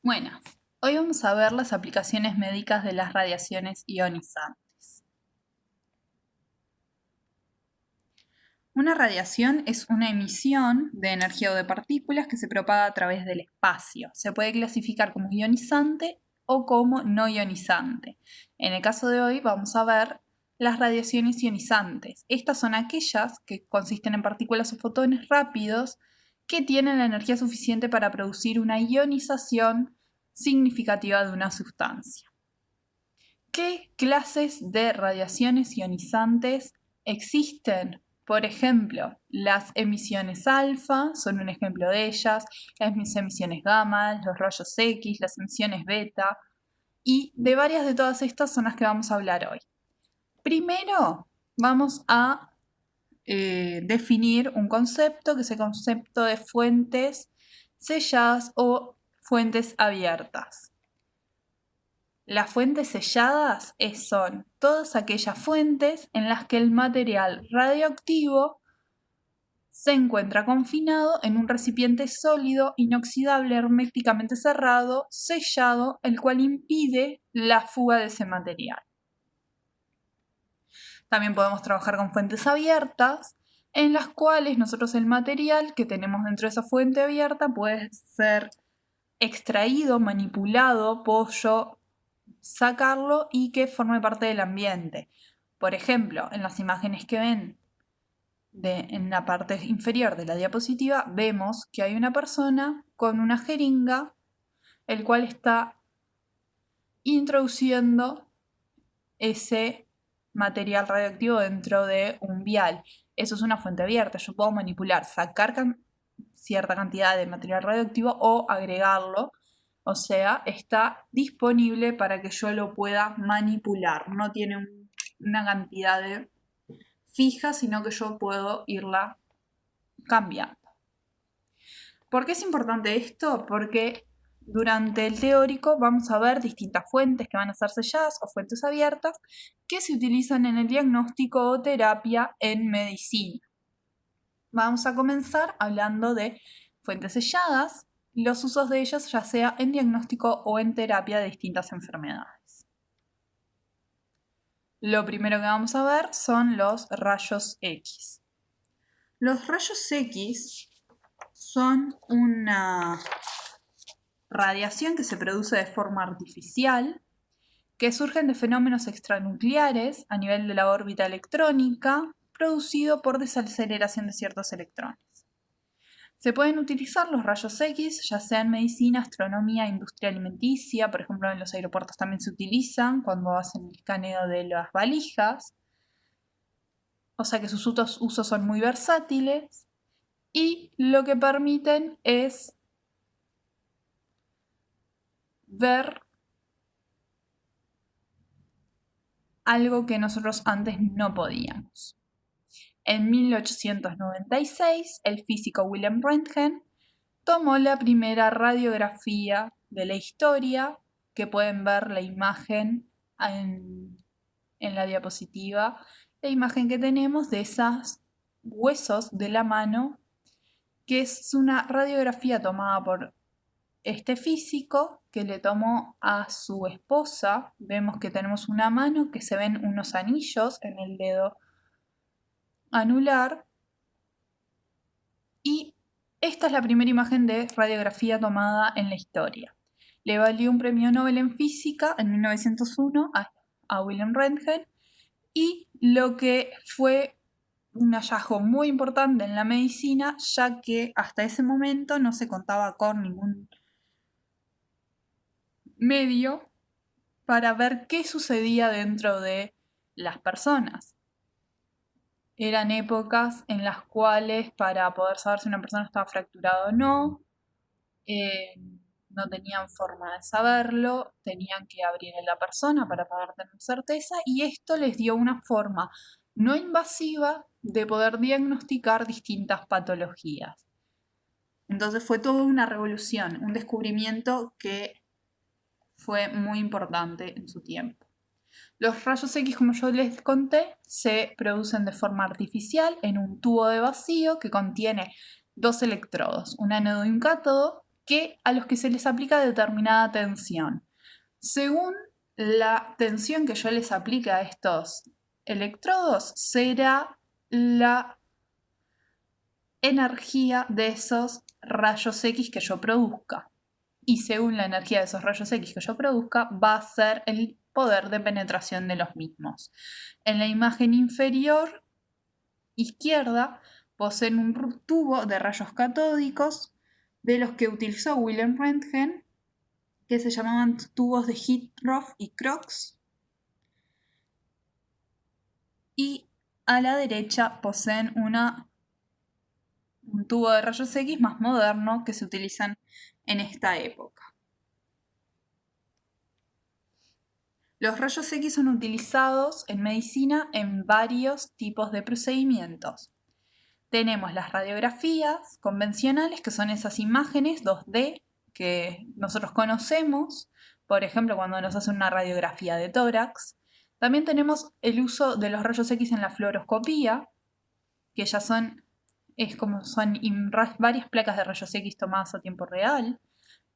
Buenas, hoy vamos a ver las aplicaciones médicas de las radiaciones ionizantes. Una radiación es una emisión de energía o de partículas que se propaga a través del espacio. Se puede clasificar como ionizante o como no ionizante. En el caso de hoy vamos a ver las radiaciones ionizantes. Estas son aquellas que consisten en partículas o fotones rápidos que tienen la energía suficiente para producir una ionización significativa de una sustancia. ¿Qué clases de radiaciones ionizantes existen? Por ejemplo, las emisiones alfa son un ejemplo de ellas, las emisiones gamma, los rayos X, las emisiones beta, y de varias de todas estas son las que vamos a hablar hoy. Primero vamos a definir un concepto, que es el concepto de fuentes selladas o fuentes abiertas. Las fuentes selladas son todas aquellas fuentes en las que el material radioactivo se encuentra confinado en un recipiente sólido, inoxidable, herméticamente cerrado, sellado, el cual impide la fuga de ese material. También podemos trabajar con fuentes abiertas, en las cuales nosotros el material que tenemos dentro de esa fuente abierta puede ser extraído, manipulado, pollo, sacarlo y que forme parte del ambiente. Por ejemplo, en las imágenes que ven en la parte inferior de la diapositiva, vemos que hay una persona con una jeringa, el cual está introduciendo ese material radioactivo dentro de un vial. Eso es una fuente abierta. Yo puedo manipular, sacar cierta cantidad de material radioactivo o agregarlo. O sea, está disponible para que yo lo pueda manipular. No tiene una cantidad fija, sino que yo puedo irla cambiando. ¿Por qué es importante esto? Porque durante el teórico vamos a ver distintas fuentes que van a ser selladas o fuentes abiertas que se utilizan en el diagnóstico o terapia en medicina. Vamos a comenzar hablando de fuentes selladas, los usos de ellas ya sea en diagnóstico o en terapia de distintas enfermedades. Lo primero que vamos a ver son los rayos X. Los rayos X son una radiación que se produce de forma artificial, que surgen de fenómenos extranucleares a nivel de la órbita electrónica, producido por desaceleración de ciertos electrones. Se pueden utilizar los rayos X, ya sea en medicina, astronomía, industria alimenticia, por ejemplo en los aeropuertos también se utilizan cuando hacen el escaneo de las valijas, o sea que sus usos son muy versátiles y lo que permiten es ver algo que nosotros antes no podíamos. En 1896, el físico Wilhelm Röntgen tomó la primera radiografía de la historia, que pueden ver la imagen en la diapositiva, la imagen que tenemos de esos huesos de la mano, que es una radiografía tomada por este físico que le tomó a su esposa. Vemos que tenemos una mano, que se ven unos anillos en el dedo anular, y esta es la primera imagen de radiografía tomada en la historia. Le valió un premio Nobel en física en 1901 a Wilhelm Röntgen, y lo que fue un hallazgo muy importante en la medicina, ya que hasta ese momento no se contaba con ningún medio para ver qué sucedía dentro de las personas. Eran épocas en las cuales para poder saber si una persona estaba fracturada o no, no tenían forma de saberlo, tenían que abrir a la persona para poder tener certeza, y esto les dio una forma no invasiva de poder diagnosticar distintas patologías. Entonces fue toda una revolución, un descubrimiento que fue muy importante en su tiempo. Los rayos X, como yo les conté, se producen de forma artificial en un tubo de vacío que contiene dos electrodos, un ánodo y un cátodo, a los que se les aplica determinada tensión. Según la tensión que yo les aplique a estos electrodos, será la energía de esos rayos X que yo produzca. Y según la energía de esos rayos X que yo produzca, va a ser el poder de penetración de los mismos. En la imagen inferior izquierda poseen un tubo de rayos catódicos de los que utilizó Wilhelm Röntgen, que se llamaban tubos de Hittorf y Crookes. Y a la derecha poseen un tubo de rayos X más moderno que se utilizan en esta época. Los rayos X son utilizados en medicina en varios tipos de procedimientos. Tenemos las radiografías convencionales, que son esas imágenes 2D que nosotros conocemos, por ejemplo, cuando nos hacen una radiografía de tórax. También tenemos el uso de los rayos X en la fluoroscopía, que ya son varias placas de rayos X tomadas a tiempo real,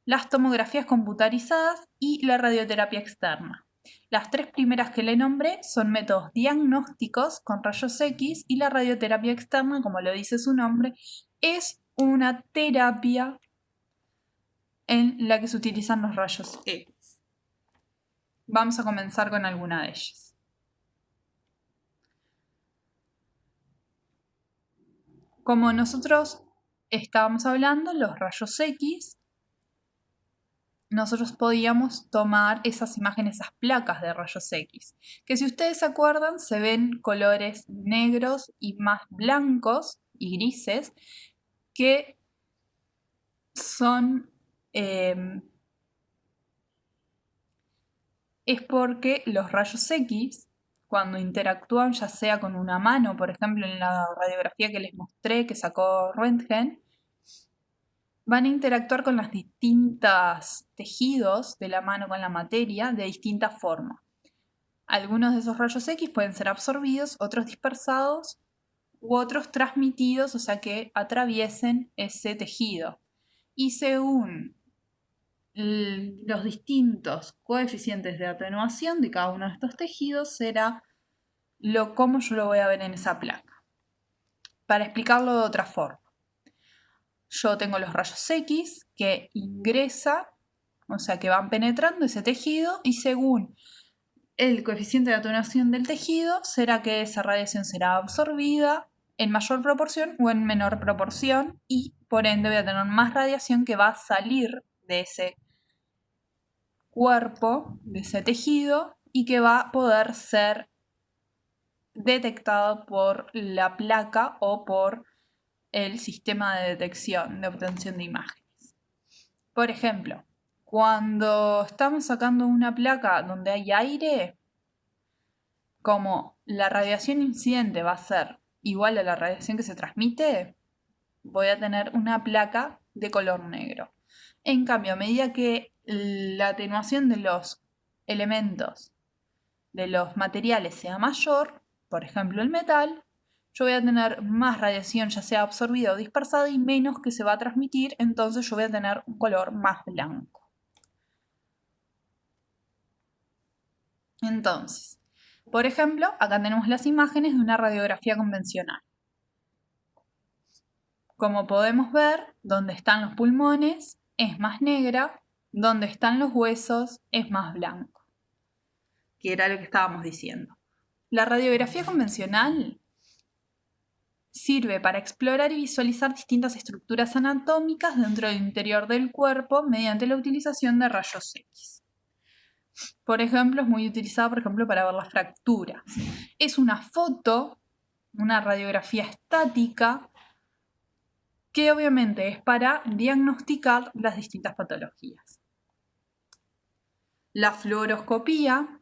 las tomografías computarizadas y la radioterapia externa. Las tres primeras que le nombré son métodos diagnósticos con rayos X, y la radioterapia externa, como lo dice su nombre, es una terapia en la que se utilizan los rayos X. Vamos a comenzar con alguna de ellas. Como nosotros estábamos hablando, los rayos X, nosotros podíamos tomar esas imágenes, esas placas de rayos X, que si ustedes se acuerdan se ven colores negros y más blancos y grises, que son es porque los rayos X, cuando interactúan ya sea con una mano, por ejemplo en la radiografía que les mostré que sacó Röntgen, van a interactuar con los distintos tejidos de la mano con la materia de distinta forma. Algunos de esos rayos X pueden ser absorbidos, otros dispersados u otros transmitidos, o sea que atraviesen ese tejido. Y según los distintos coeficientes de atenuación de cada uno de estos tejidos será cómo yo lo voy a ver en esa placa. Para explicarlo de otra forma, yo tengo los rayos X que ingresan, o sea que van penetrando ese tejido, y según el coeficiente de atenuación del tejido será que esa radiación será absorbida en mayor proporción o en menor proporción, y por ende voy a tener más radiación que va a salir de ese cuerpo, de ese tejido, y que va a poder ser detectado por la placa o por el sistema de detección, de obtención de imágenes. Por ejemplo, cuando estamos sacando una placa donde hay aire, como la radiación incidente va a ser igual a la radiación que se transmite, voy a tener una placa de color negro. En cambio, a medida que la atenuación de los elementos, de los materiales sea mayor, por ejemplo el metal, yo voy a tener más radiación ya sea absorbida o dispersada y menos que se va a transmitir, entonces yo voy a tener un color más blanco. Entonces, por ejemplo, acá tenemos las imágenes de una radiografía convencional. Como podemos ver, donde están los pulmones es más negra, donde están los huesos es más blanco, que era lo que estábamos diciendo. La radiografía convencional sirve para explorar y visualizar distintas estructuras anatómicas dentro del interior del cuerpo mediante la utilización de rayos X. Por ejemplo, es muy utilizada para ver las fracturas. Es una foto, una radiografía estática, que obviamente es para diagnosticar las distintas patologías. La fluoroscopía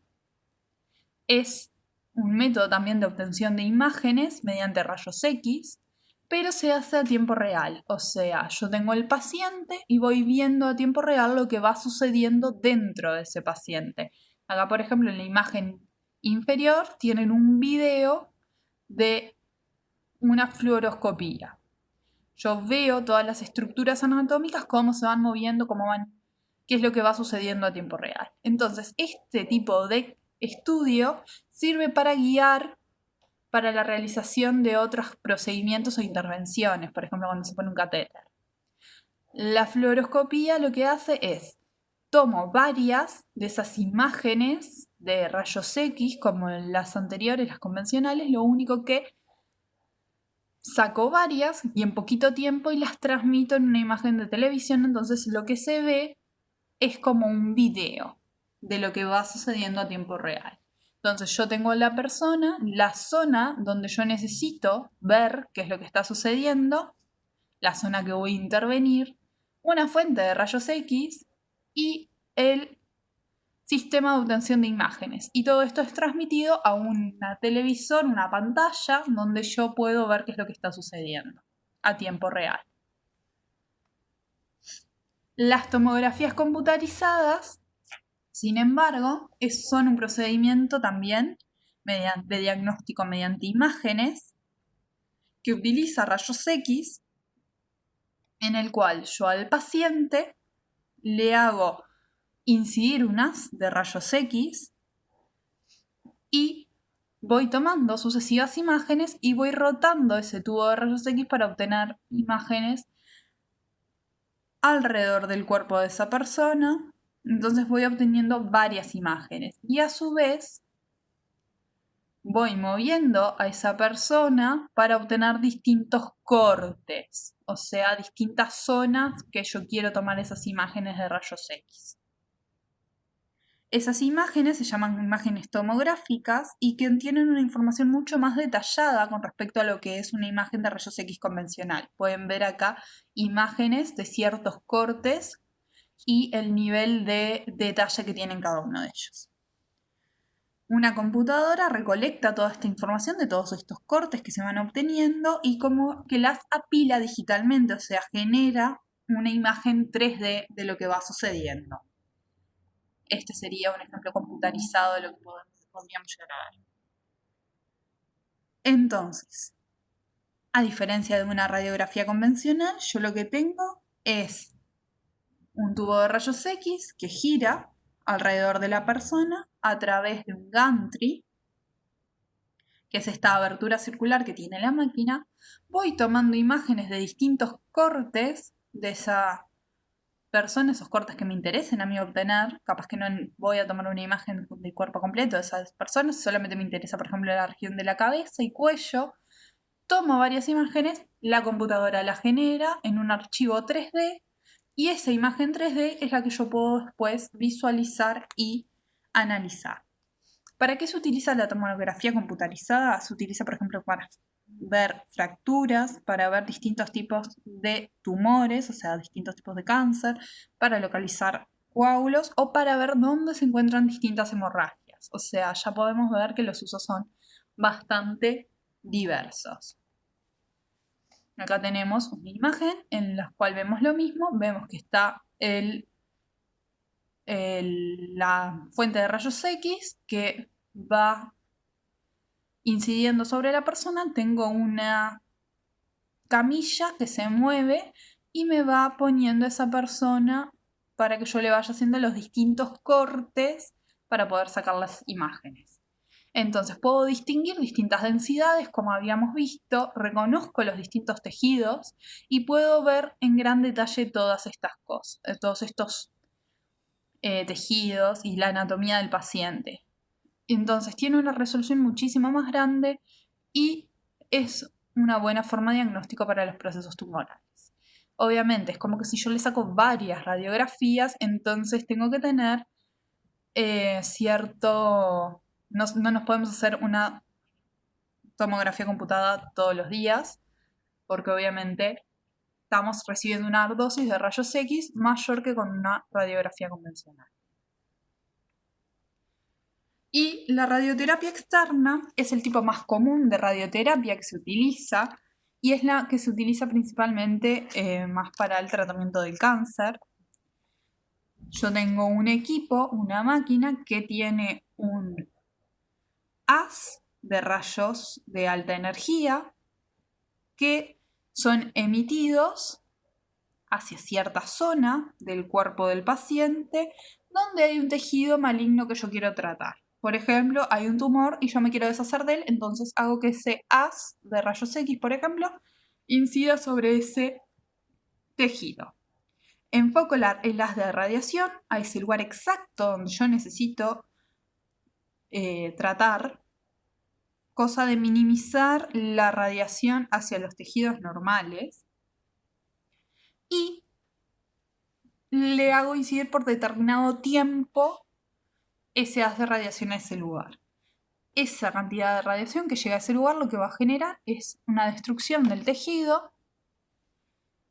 es un método también de obtención de imágenes mediante rayos X, pero se hace a tiempo real. O sea, yo tengo el paciente y voy viendo a tiempo real lo que va sucediendo dentro de ese paciente. Acá, por ejemplo, en la imagen inferior tienen un video de una fluoroscopía, Yo veo todas las estructuras anatómicas, cómo se van moviendo, qué es lo que va sucediendo a tiempo real. Entonces, este tipo de estudio sirve para guiar para la realización de otros procedimientos o intervenciones, por ejemplo, cuando se pone un catéter. La fluoroscopía lo que hace es, tomo varias de esas imágenes de rayos X, como las anteriores, las convencionales, lo único que saco varias y en poquito tiempo y las transmito en una imagen de televisión, entonces lo que se ve es como un video de lo que va sucediendo a tiempo real. Entonces yo tengo a la persona, la zona donde yo necesito ver qué es lo que está sucediendo, la zona que voy a intervenir, una fuente de rayos X y el sistema de obtención de imágenes. Y todo esto es transmitido a una televisor, una pantalla, donde yo puedo ver qué es lo que está sucediendo a tiempo real. Las tomografías computarizadas, sin embargo, son un procedimiento también de diagnóstico mediante imágenes que utiliza rayos X, en el cual yo al paciente le hago incidir un haz de rayos X y voy tomando sucesivas imágenes y voy rotando ese tubo de rayos X para obtener imágenes alrededor del cuerpo de esa persona. Entonces voy obteniendo varias imágenes y a su vez voy moviendo a esa persona para obtener distintos cortes, o sea, distintas zonas que yo quiero tomar esas imágenes de rayos X. Esas imágenes se llaman imágenes tomográficas y que tienen una información mucho más detallada con respecto a lo que es una imagen de rayos X convencional. Pueden ver acá imágenes de ciertos cortes y el nivel de detalle que tienen cada uno de ellos. Una computadora recolecta toda esta información de todos estos cortes que se van obteniendo y como que las apila digitalmente, o sea, genera una imagen 3D de lo que va sucediendo. Este sería un ejemplo computarizado de lo que podríamos llegar a ver. Entonces, a diferencia de una radiografía convencional, yo lo que tengo es un tubo de rayos X que gira alrededor de la persona a través de un gantry, que es esta abertura circular que tiene la máquina. Voy tomando imágenes de distintos cortes de esa persona, esos cortes que me interesen a mí obtener. Capaz que no voy a tomar una imagen del cuerpo completo de esas personas, solamente me interesa, por ejemplo, la región de la cabeza y cuello. Tomo varias imágenes, la computadora la genera en un archivo 3D y esa imagen 3D es la que yo puedo después visualizar y analizar. ¿Para qué se utiliza la tomografía computarizada? Se utiliza, por ejemplo, para ver fracturas, para ver distintos tipos de tumores, o sea, distintos tipos de cáncer, para localizar coágulos o para ver dónde se encuentran distintas hemorragias. O sea, ya podemos ver que los usos son bastante diversos. Acá tenemos una imagen en la cual vemos lo mismo, vemos que está la fuente de rayos X que va incidiendo sobre la persona. Tengo una camilla que se mueve y me va poniendo esa persona para que yo le vaya haciendo los distintos cortes para poder sacar las imágenes. Entonces puedo distinguir distintas densidades, como habíamos visto, reconozco los distintos tejidos y puedo ver en gran detalle todas estas cosas, todos estos tejidos y la anatomía del paciente. Entonces tiene una resolución muchísimo más grande y es una buena forma de diagnóstico para los procesos tumorales. Obviamente es como que si yo le saco varias radiografías, entonces tengo que tener cierto... No nos podemos hacer una tomografía computada todos los días, porque obviamente estamos recibiendo una dosis de rayos X mayor que con una radiografía convencional. Y la radioterapia externa es el tipo más común de radioterapia que se utiliza y es la que se utiliza principalmente más para el tratamiento del cáncer. Yo tengo un equipo, una máquina que tiene un haz de rayos de alta energía que son emitidos hacia cierta zona del cuerpo del paciente donde hay un tejido maligno que yo quiero tratar. Por ejemplo, hay un tumor y yo me quiero deshacer de él, entonces hago que ese haz de rayos X, por ejemplo, incida sobre ese tejido. Enfoco el haz de radiación a ese lugar exacto donde yo necesito tratar, cosa de minimizar la radiación hacia los tejidos normales, y le hago incidir por determinado tiempo ese haz de radiación a ese lugar. Esa cantidad de radiación que llega a ese lugar lo que va a generar es una destrucción del tejido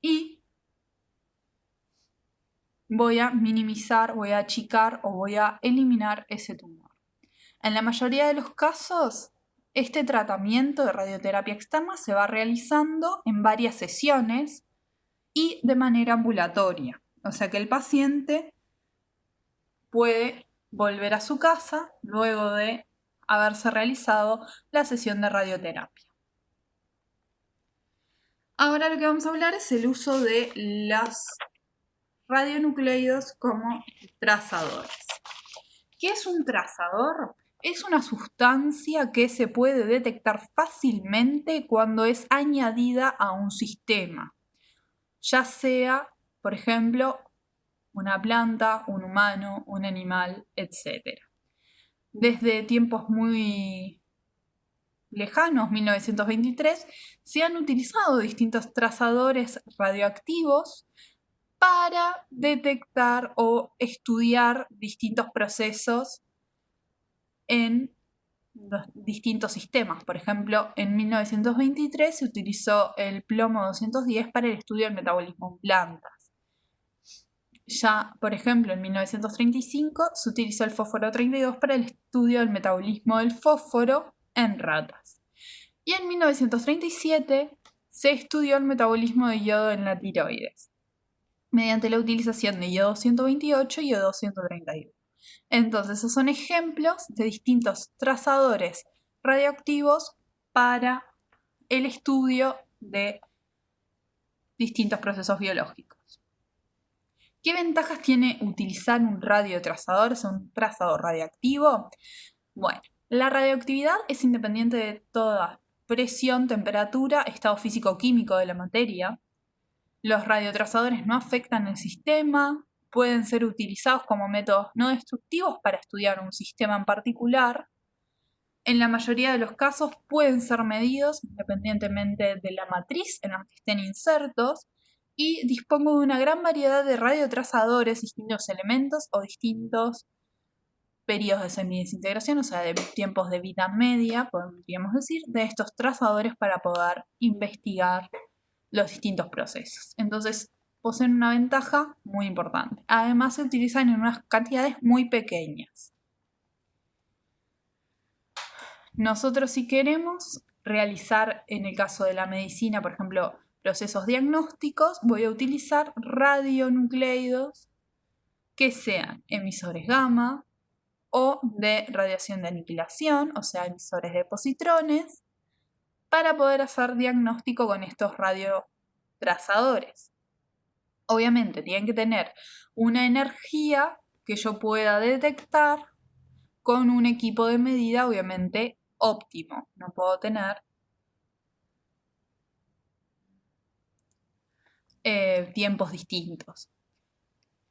y voy a minimizar, voy a achicar o voy a eliminar ese tumor. En la mayoría de los casos, este tratamiento de radioterapia externa se va realizando en varias sesiones y de manera ambulatoria. O sea que el paciente puede volver a su casa luego de haberse realizado la sesión de radioterapia. Ahora lo que vamos a hablar es el uso de los radionucleidos como trazadores. ¿Qué es un trazador? Es una sustancia que se puede detectar fácilmente cuando es añadida a un sistema, ya sea, por ejemplo, una planta, un humano, un animal, etc. Desde tiempos muy lejanos, 1923, se han utilizado distintos trazadores radioactivos para detectar o estudiar distintos procesos en los distintos sistemas. Por ejemplo, en 1923 se utilizó el plomo 210 para el estudio del metabolismo en plantas. Ya, por ejemplo, en 1935 se utilizó el fósforo 32 para el estudio del metabolismo del fósforo en ratas. Y en 1937 se estudió el metabolismo de yodo en la tiroides, mediante la utilización de yodo 128 y yodo 131. Entonces, esos son ejemplos de distintos trazadores radioactivos para el estudio de distintos procesos biológicos. ¿Qué ventajas tiene utilizar un radiotrazador, o sea, un trazador radioactivo? Bueno, la radioactividad es independiente de toda presión, temperatura, estado físico-químico de la materia. Los radiotrazadores no afectan el sistema, pueden ser utilizados como métodos no destructivos para estudiar un sistema en particular. En la mayoría de los casos pueden ser medidos independientemente de la matriz en la que estén insertos, y dispongo de una gran variedad de radiotrazadores, distintos elementos o distintos periodos de semidesintegración, o sea, de tiempos de vida media, podríamos decir, de estos trazadores para poder investigar los distintos procesos. Entonces, poseen una ventaja muy importante. Además, se utilizan en unas cantidades muy pequeñas. Nosotros, si queremos realizar, en el caso de la medicina, por ejemplo, procesos diagnósticos, voy a utilizar radionucleidos que sean emisores gamma o de radiación de aniquilación, o sea, emisores de positrones, para poder hacer diagnóstico con estos radiotrazadores. Obviamente tienen que tener una energía que yo pueda detectar con un equipo de medida, obviamente, óptimo. No puedo tener tiempos distintos.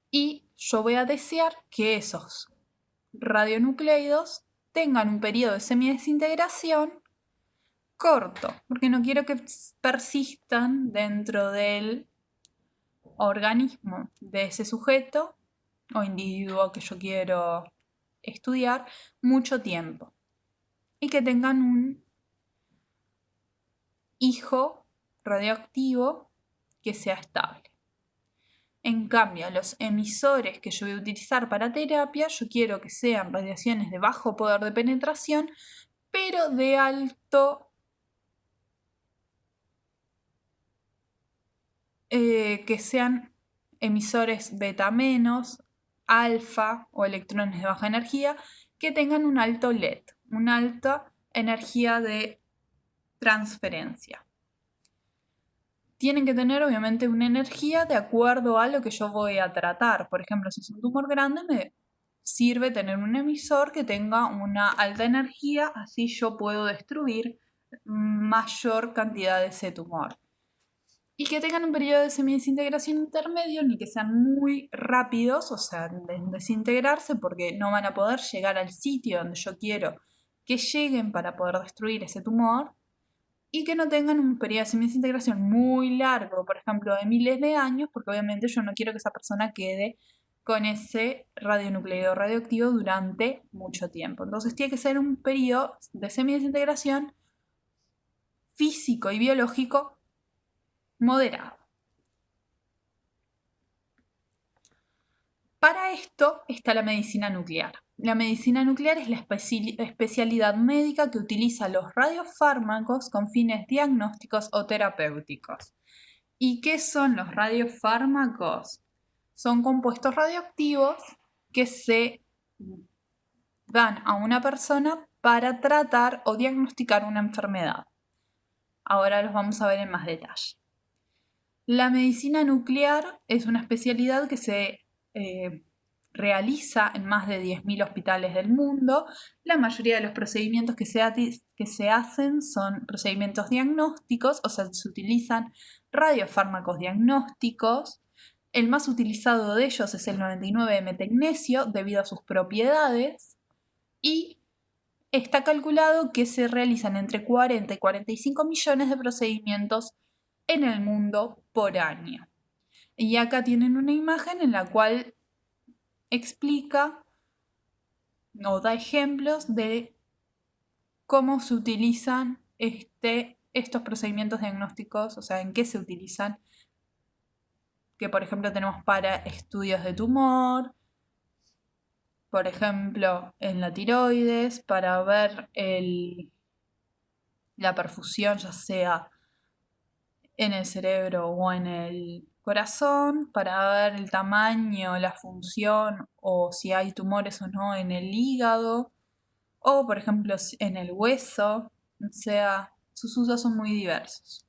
Y yo voy a desear que esos radionucleidos tengan un periodo de semidesintegración corto, porque no quiero que persistan dentro del organismo de ese sujeto o individuo que yo quiero estudiar mucho tiempo y que tengan un hijo radioactivo que sea estable. En cambio, los emisores que yo voy a utilizar para terapia, yo quiero que sean radiaciones de bajo poder de penetración, pero de alto, que sean emisores beta menos, alfa o electrones de baja energía, que tengan un alto LED, una alta energía de transferencia. tienen que tener obviamente una energía de acuerdo a lo que yo voy a tratar. Por ejemplo, si es un tumor grande, me sirve tener un emisor que tenga una alta energía, así yo puedo destruir mayor cantidad de ese tumor. Y que tengan un periodo de semidesintegración intermedio, ni que sean muy rápidos, o sea, en desintegrarse, porque no van a poder llegar al sitio donde yo quiero que lleguen para poder destruir ese tumor, y que no tengan un periodo de semidesintegración muy largo, por ejemplo, de miles de años, porque obviamente yo no quiero que esa persona quede con ese radionucleido radioactivo durante mucho tiempo. Entonces tiene que ser un periodo de semidesintegración físico y biológico moderado. Para esto está la medicina nuclear. La medicina nuclear es la especialidad médica que utiliza los radiofármacos con fines diagnósticos o terapéuticos. ¿Y qué son los radiofármacos? Son compuestos radioactivos que se dan a una persona para tratar o diagnosticar una enfermedad. Ahora los vamos a ver en más detalle. La medicina nuclear es una especialidad que se realiza en más de 10.000 hospitales del mundo. La mayoría de los procedimientos que se hacen son procedimientos diagnósticos, o sea, se utilizan radiofármacos diagnósticos. El más utilizado de ellos es el 99-metecnesio debido a sus propiedades, y está calculado que se realizan entre 40 y 45 millones de procedimientos en el mundo por año. Y acá tienen una imagen en la cual explica o da ejemplos de cómo se utilizan estos procedimientos diagnósticos, o sea, en qué se utilizan, que por ejemplo tenemos para estudios de tumor, por ejemplo en la tiroides, para ver la perfusión, ya sea en el cerebro o en el corazón, para ver el tamaño, la función o si hay tumores o no en el hígado, o por ejemplo en el hueso. O sea, sus usos son muy diversos.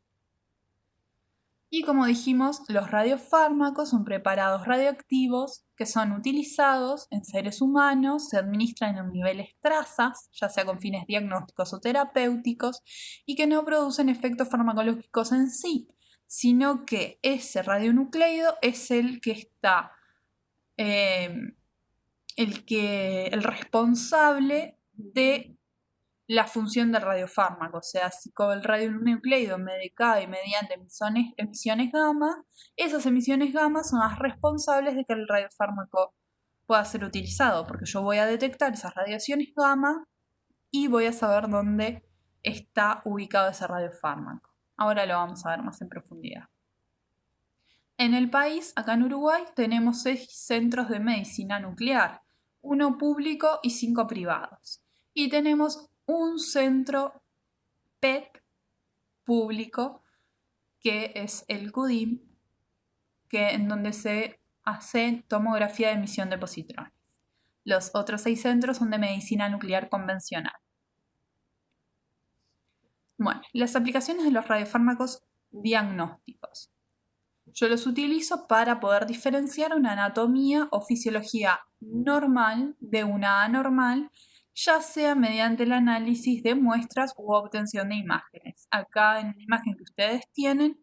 Y como dijimos, los radiofármacos son preparados radioactivos que son utilizados en seres humanos, se administran en niveles trazas, ya sea con fines diagnósticos o terapéuticos, y que no producen efectos farmacológicos en sí, sino que ese radionucleido es el que está, el responsable de la función del radiofármaco. O sea, si con el radionucleido me decae mediante emisiones gamma, esas emisiones gamma son las responsables de que el radiofármaco pueda ser utilizado, porque yo voy a detectar esas radiaciones gamma y voy a saber dónde está ubicado ese radiofármaco. Ahora lo vamos a ver más en profundidad. En el país, acá en Uruguay, tenemos 6 centros de medicina nuclear, 1 público y 5 privados. Y tenemos un centro PET público, que es el CUDIM, en donde se hace tomografía de emisión de positrones. Los otros 6 centros son de medicina nuclear convencional. Bueno, las aplicaciones de los radiofármacos diagnósticos. Yo los utilizo para poder diferenciar una anatomía o fisiología normal de una anormal, ya sea mediante el análisis de muestras u obtención de imágenes. Acá en la imagen que ustedes tienen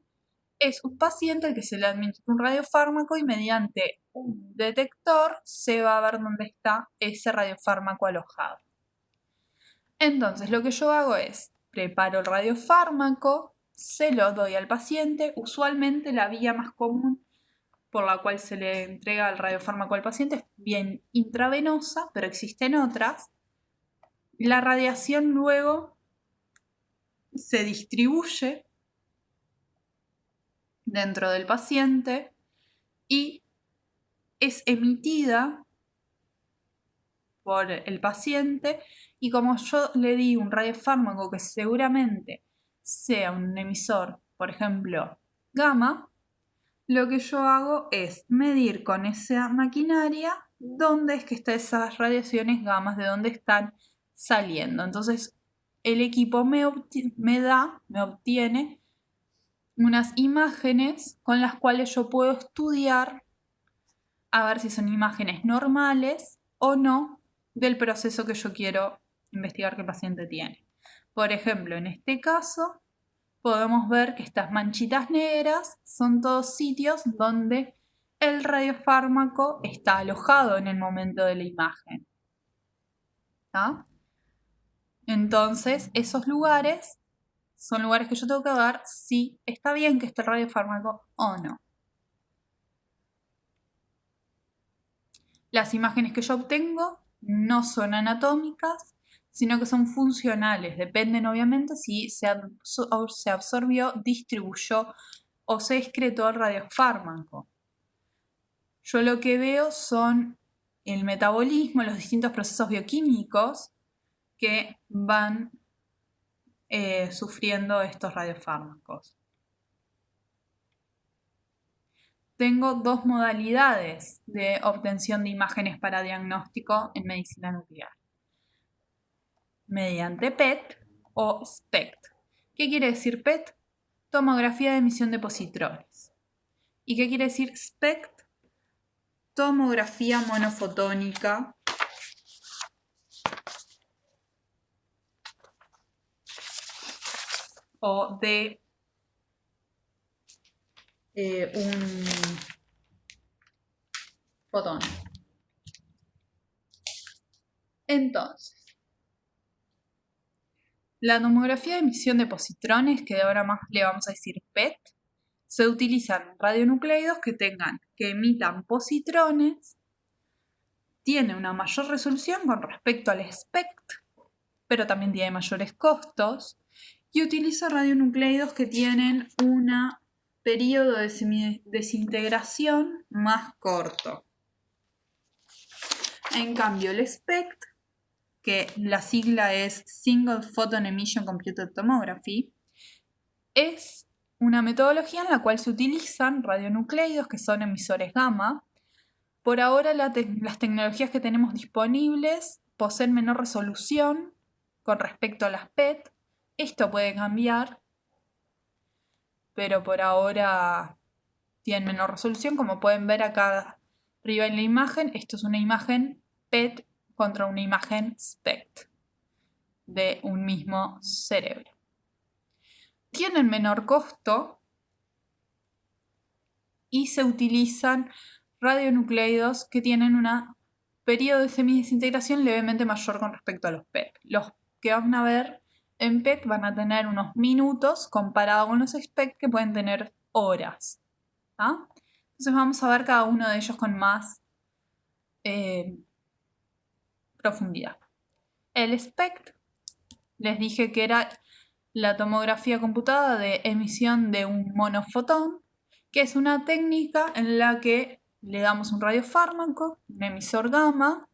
es un paciente al que se le administra un radiofármaco y mediante un detector se va a ver dónde está ese radiofármaco alojado. Entonces lo que yo hago es preparo el radiofármaco, se lo doy al paciente. Usualmente la vía más común por la cual se le entrega el radiofármaco al paciente es bien intravenosa, pero existen otras. La radiación luego se distribuye dentro del paciente y es emitida por el paciente, y como yo le di un radiofármaco que seguramente sea un emisor, por ejemplo, gamma, lo que yo hago es medir con esa maquinaria dónde es que están esas radiaciones gamma, de dónde están saliendo. Entonces, el equipo me obtiene unas imágenes con las cuales yo puedo estudiar a ver si son imágenes normales o no del proceso que yo quiero investigar que el paciente tiene. Por ejemplo, en este caso, podemos ver que estas manchitas negras son todos sitios donde el radiofármaco está alojado en el momento de la imagen. ¿Tá? Entonces, esos lugares son lugares que yo tengo que ver si está bien que esté el radiofármaco o no. Las imágenes que yo obtengo no son anatómicas, sino que son funcionales. Dependen obviamente si se absorbió, distribuyó o se excretó el radiofármaco. Yo lo que veo son el metabolismo, los distintos procesos bioquímicos que van sufriendo estos radiofármacos. Tengo dos modalidades de obtención de imágenes para diagnóstico en medicina nuclear. Mediante PET o SPECT. ¿Qué quiere decir PET? Tomografía de emisión de positrones. ¿Y qué quiere decir SPECT? Tomografía monofotónica o de un fotón. Entonces, la tomografía de emisión de positrones, que ahora más le vamos a decir PET, se utilizan radionucleidos que emitan positrones, tiene una mayor resolución con respecto al SPECT, pero también tiene mayores costos, y utiliza radionucleidos que tienen un periodo de desintegración más corto. En cambio, el SPECT, que la sigla es Single Photon Emission Computed Tomography, es una metodología en la cual se utilizan radionucleidos que son emisores gamma. Por ahora las tecnologías que tenemos disponibles poseen menor resolución con respecto a las PET. Esto puede cambiar, pero por ahora tienen menor resolución. Como pueden ver acá arriba en la imagen, esto es una imagen PET contra una imagen SPECT de un mismo cerebro. Tienen menor costo y se utilizan radionucleidos que tienen un periodo de semidesintegración levemente mayor con respecto a los PET. Los que van a ver en PET van a tener unos minutos comparado con los SPECT que pueden tener horas. ¿Ah? Entonces vamos a ver cada uno de ellos con más profundidad. El SPECT, les dije que era la tomografía computada de emisión de un monofotón, que es una técnica en la que le damos un radiofármaco, un emisor gamma,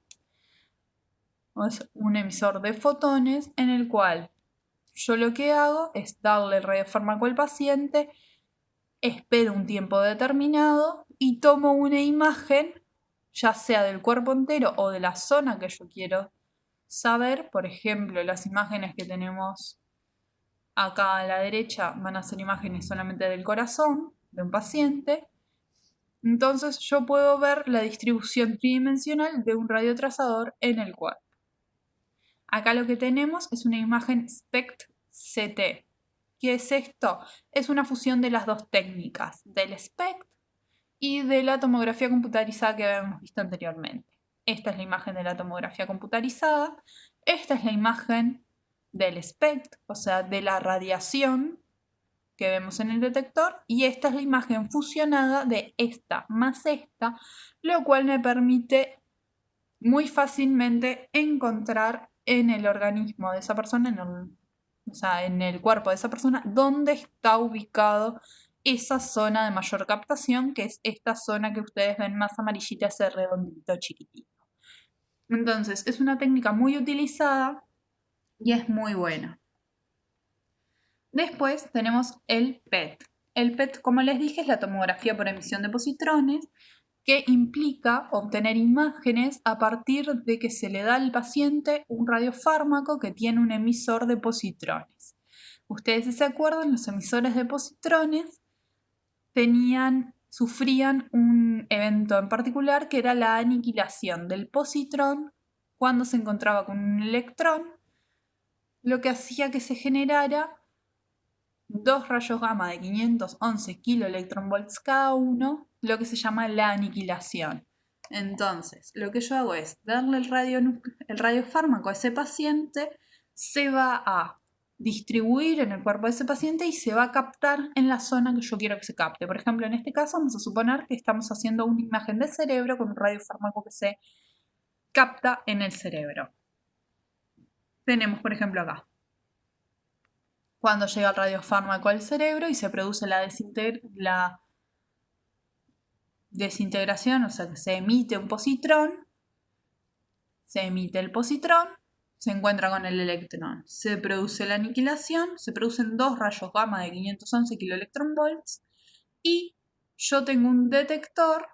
o es un emisor de fotones, en el cual yo lo que hago es darle el radiofármaco al paciente, espero un tiempo determinado y tomo una imagen, ya sea del cuerpo entero o de la zona que yo quiero saber. Por ejemplo, las imágenes que tenemos acá a la derecha van a ser imágenes solamente del corazón de un paciente. Entonces yo puedo ver la distribución tridimensional de un radiotrazador en el cuerpo. Acá lo que tenemos es una imagen SPECT-CT. ¿Qué es esto? Es una fusión de las dos técnicas, del SPECT y de la tomografía computarizada que habíamos visto anteriormente. Esta es la imagen de la tomografía computarizada, esta es la imagen del SPECT, o sea, de la radiación que vemos en el detector, y esta es la imagen fusionada de esta más esta, lo cual me permite muy fácilmente encontrar en el organismo de esa persona, en el cuerpo de esa persona, dónde está ubicado esa zona de mayor captación, que es esta zona que ustedes ven más amarillita, ese redondito chiquitito. Entonces, es una técnica muy utilizada y es muy buena. Después tenemos el PET. El PET, como les dije, es la tomografía por emisión de positrones, que implica obtener imágenes a partir de que se le da al paciente un radiofármaco que tiene un emisor de positrones. Ustedes, si se acuerdan, los emisores de positrones sufrían un evento en particular que era la aniquilación del positrón cuando se encontraba con un electrón, lo que hacía que se generara dos rayos gamma de 511 kiloelectronvolts cada uno, lo que se llama la aniquilación. Entonces, lo que yo hago es darle el radiofármaco a ese paciente, se va a distribuir en el cuerpo de ese paciente y se va a captar en la zona que yo quiero que se capte. Por ejemplo, en este caso vamos a suponer que estamos haciendo una imagen del cerebro con un radiofármaco que se capta en el cerebro. Tenemos, por ejemplo, acá, cuando llega el radiofármaco al cerebro y se produce la desintegración, o sea que se emite un positrón, se emite el positrón, se encuentra con el electrón, se produce la aniquilación, se producen dos rayos gamma de 511 kiloelectronvolts y yo tengo un detector,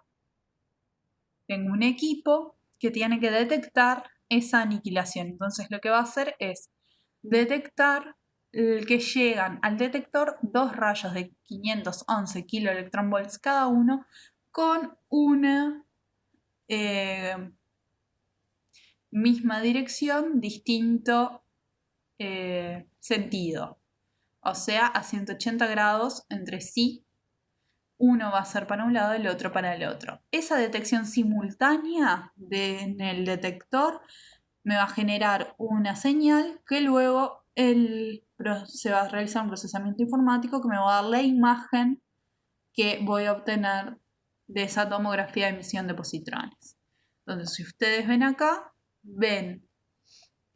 tengo un equipo que tiene que detectar esa aniquilación. Entonces lo que va a hacer es detectar que llegan al detector dos rayos de 511 kiloelectronvolts cada uno con una misma dirección, distinto sentido. O sea, a 180 grados entre sí, uno va a ser para un lado, el otro para el otro. Esa detección simultánea en el detector me va a generar una señal que luego se va a realizar un procesamiento informático que me va a dar la imagen que voy a obtener de esa tomografía de emisión de positrones. Entonces, si ustedes ven acá, ven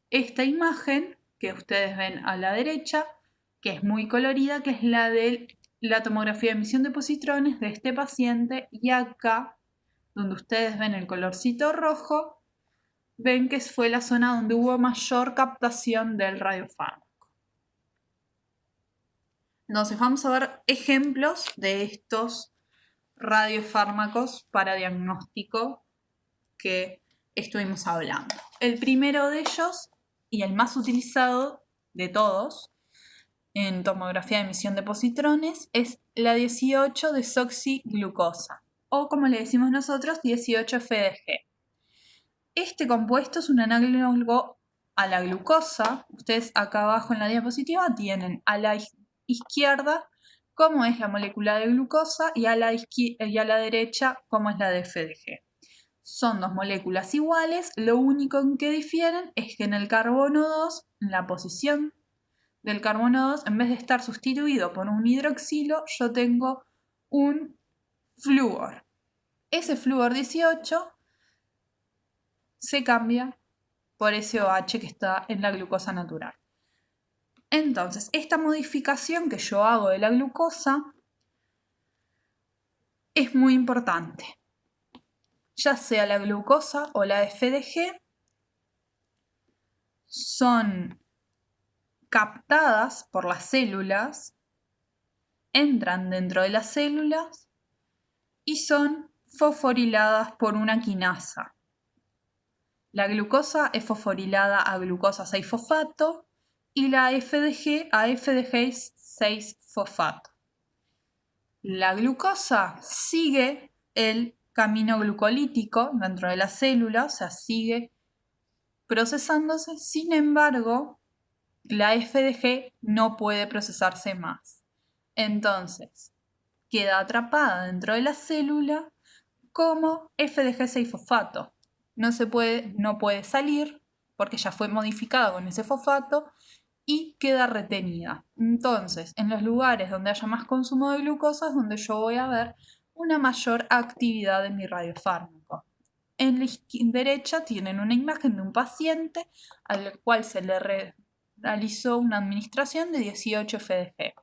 esta imagen que ustedes ven a la derecha, que es muy colorida, que es la de la tomografía de emisión de positrones de este paciente, y acá, donde ustedes ven el colorcito rojo, ven que fue la zona donde hubo mayor captación del radiofármaco. Entonces vamos a ver ejemplos de estos radiofármacos para diagnóstico que estuvimos hablando. El primero de ellos, y el más utilizado de todos en tomografía de emisión de positrones, es la 18-desoxiglucosa, o como le decimos nosotros, 18-FDG. Este compuesto es un análogo a la glucosa. Ustedes acá abajo en la diapositiva tienen a la izquierda cómo es la molécula de glucosa y a la derecha cómo es la de FDG. Son dos moléculas iguales, lo único en que difieren es que en el carbono 2, en la posición del carbono 2, en vez de estar sustituido por un hidroxilo, yo tengo un flúor. Ese flúor 18 se cambia por ese OH que está en la glucosa natural. Entonces, esta modificación que yo hago de la glucosa es muy importante. Ya sea la glucosa o la FDG, son captadas por las células, entran dentro de las células y son fosforiladas por una quinasa. La glucosa es fosforilada a glucosa 6-fosfato y la FDG a FDG 6-fosfato. La glucosa sigue el camino glucolítico dentro de la célula, o sea, sigue procesándose, sin embargo, la FDG no puede procesarse más. Entonces, queda atrapada dentro de la célula como FDG 6-fosfato. No puede salir porque ya fue modificada con ese fosfato y queda retenida. Entonces, en los lugares donde haya más consumo de glucosa es donde yo voy a ver una mayor actividad de mi radiofármaco. En la derecha tienen una imagen de un paciente al cual se le realizó una administración de 18-FDG.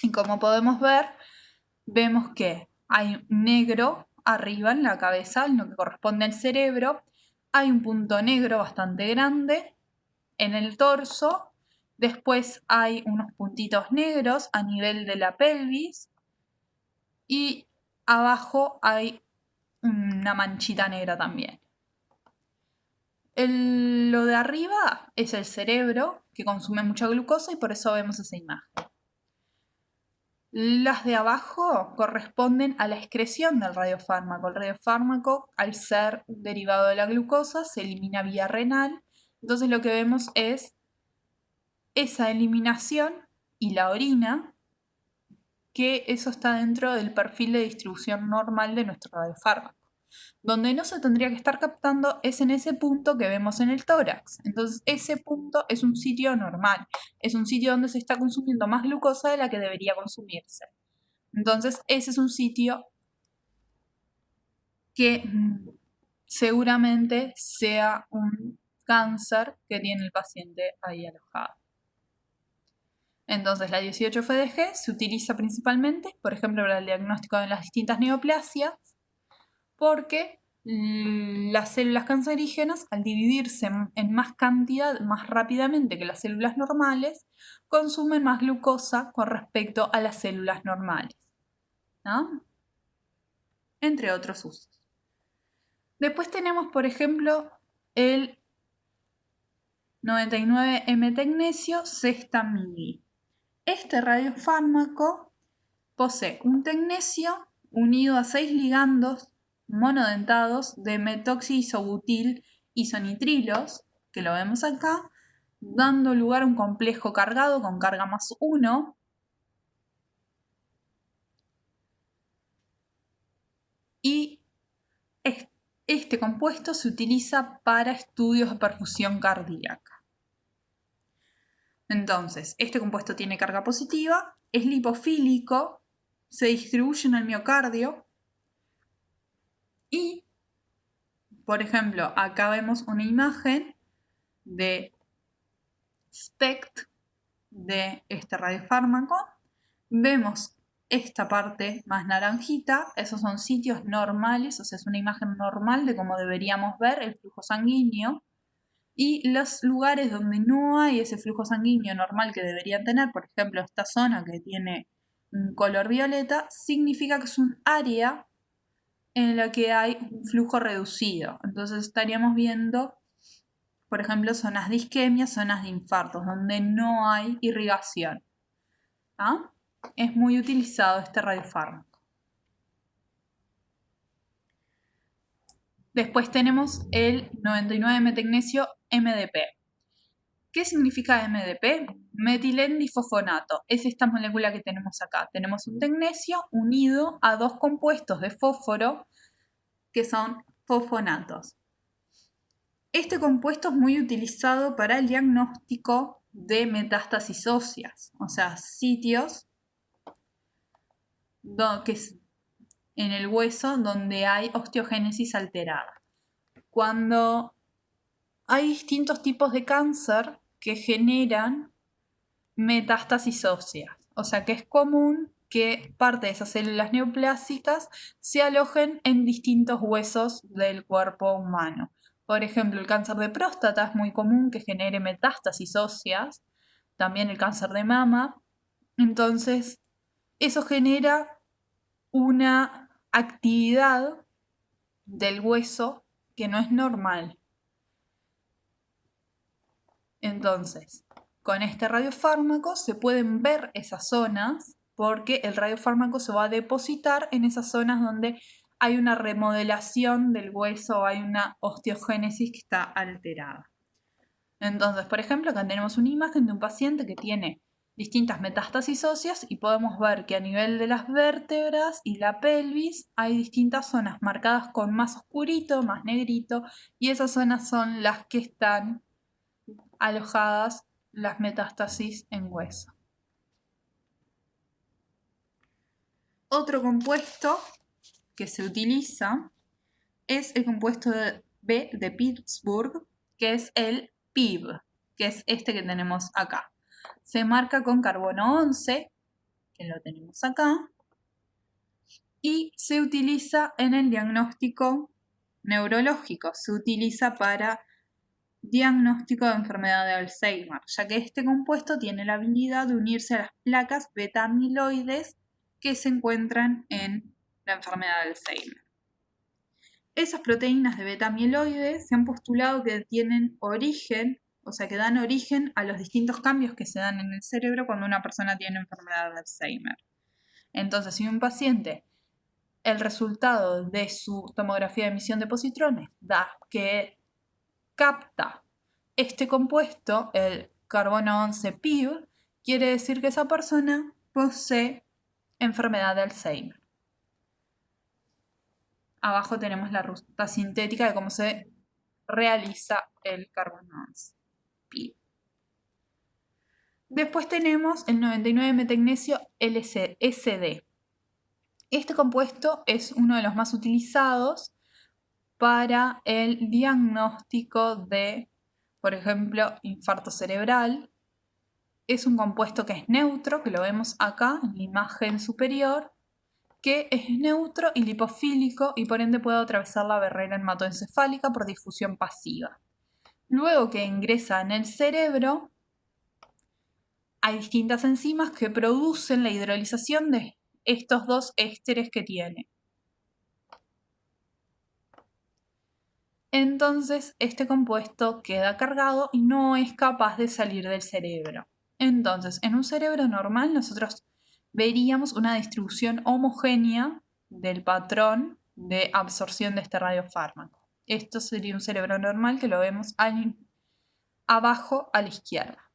Y como podemos ver, vemos que hay negro arriba en la cabeza, en lo que corresponde al cerebro. Hay un punto negro bastante grande en el torso. Después hay unos puntitos negros a nivel de la pelvis. Y abajo hay una manchita negra también. Lo de arriba es el cerebro, que consumen mucha glucosa y por eso vemos esa imagen. Las de abajo corresponden a la excreción del radiofármaco. El radiofármaco, al ser un derivado de la glucosa, se elimina vía renal. Entonces lo que vemos es esa eliminación y la orina, que eso está dentro del perfil de distribución normal de nuestro radiofármaco. Donde no se tendría que estar captando es en ese punto que vemos en el tórax. Entonces ese punto es un sitio normal, es un sitio donde se está consumiendo más glucosa de la que debería consumirse. Entonces ese es un sitio que seguramente sea un cáncer que tiene el paciente ahí alojado. Entonces la 18-FDG se utiliza principalmente, por ejemplo, para el diagnóstico de las distintas neoplasias, porque las células cancerígenas, al dividirse en más cantidad, más rápidamente que las células normales, consumen más glucosa con respecto a las células normales, ¿no? Entre otros usos. Después tenemos, por ejemplo, el 99-M-tecnesio sextamil. Este radiofármaco posee un tecnesio unido a 6 ligandos monodentados de metoxiisobutil isonitrilos, que lo vemos acá, dando lugar a un complejo cargado con carga +1. Y este compuesto se utiliza para estudios de perfusión cardíaca. Entonces, este compuesto tiene carga positiva, es lipofílico, se distribuye en el miocardio y, por ejemplo, acá vemos una imagen de SPECT de este radiofármaco. Vemos esta parte más naranjita, esos son sitios normales, o sea, es una imagen normal de cómo deberíamos ver el flujo sanguíneo. Y los lugares donde no hay ese flujo sanguíneo normal que deberían tener, por ejemplo, esta zona que tiene un color violeta, significa que es un área en la que hay un flujo reducido. Entonces estaríamos viendo, por ejemplo, zonas de isquemia, zonas de infartos, donde no hay irrigación. ¿Ah? Es muy utilizado este radiofármaco. Después tenemos el 99-metecnesio MDP. ¿Qué significa MDP? Metilendifosfonato. Es esta molécula que tenemos acá. Tenemos un tecnesio unido a 2 compuestos de fósforo que son fosfonatos. Este compuesto es muy utilizado para el diagnóstico de metástasis óseas, o sea, sitios en el hueso donde hay osteogénesis alterada. Cuando hay distintos tipos de cáncer que generan metástasis óseas, o sea que es común que parte de esas células neoplásicas se alojen en distintos huesos del cuerpo humano. Por ejemplo, el cáncer de próstata es muy común que genere metástasis óseas, también el cáncer de mama. Entonces, eso genera una actividad del hueso que no es normal. Entonces, con este radiofármaco se pueden ver esas zonas porque el radiofármaco se va a depositar en esas zonas donde hay una remodelación del hueso o hay una osteogénesis que está alterada. Entonces, por ejemplo, acá tenemos una imagen de un paciente que tiene distintas metástasis óseas y podemos ver que a nivel de las vértebras y la pelvis hay distintas zonas marcadas con más oscurito, más negrito, y esas zonas son las que están alojadas las metástasis en hueso. Otro compuesto que se utiliza es el compuesto B de Pittsburgh, que es el PIB, que es este que tenemos acá. Se marca con carbono 11, que lo tenemos acá, y se utiliza en el diagnóstico neurológico, se utiliza para diagnóstico de enfermedad de Alzheimer, ya que este compuesto tiene la habilidad de unirse a las placas beta-amiloides que se encuentran en la enfermedad de Alzheimer. Esas proteínas de beta-amiloides se han postulado que tienen origen o sea, que dan origen a los distintos cambios que se dan en el cerebro cuando una persona tiene enfermedad de Alzheimer. Entonces, si un paciente, el resultado de su tomografía de emisión de positrones da que capta este compuesto, el carbono 11 PIB, quiere decir que esa persona posee enfermedad de Alzheimer. Abajo tenemos la ruta sintética de cómo se realiza el carbono 11 PIB. Después tenemos el 99 metagnesio SD. Este compuesto es uno de los más utilizados para el diagnóstico de, por ejemplo, infarto cerebral. Es un compuesto que es neutro, que lo vemos acá en la imagen superior, que es neutro y lipofílico y por ende puede atravesar la barrera hematoencefálica por difusión pasiva. Luego que ingresa en el cerebro, hay distintas enzimas que producen la hidrolización de estos dos ésteres que tiene. Entonces, este compuesto queda cargado y no es capaz de salir del cerebro. Entonces, en un cerebro normal nosotros veríamos una distribución homogénea del patrón de absorción de este radiofármaco. Esto sería un cerebro normal que lo vemos abajo a la izquierda.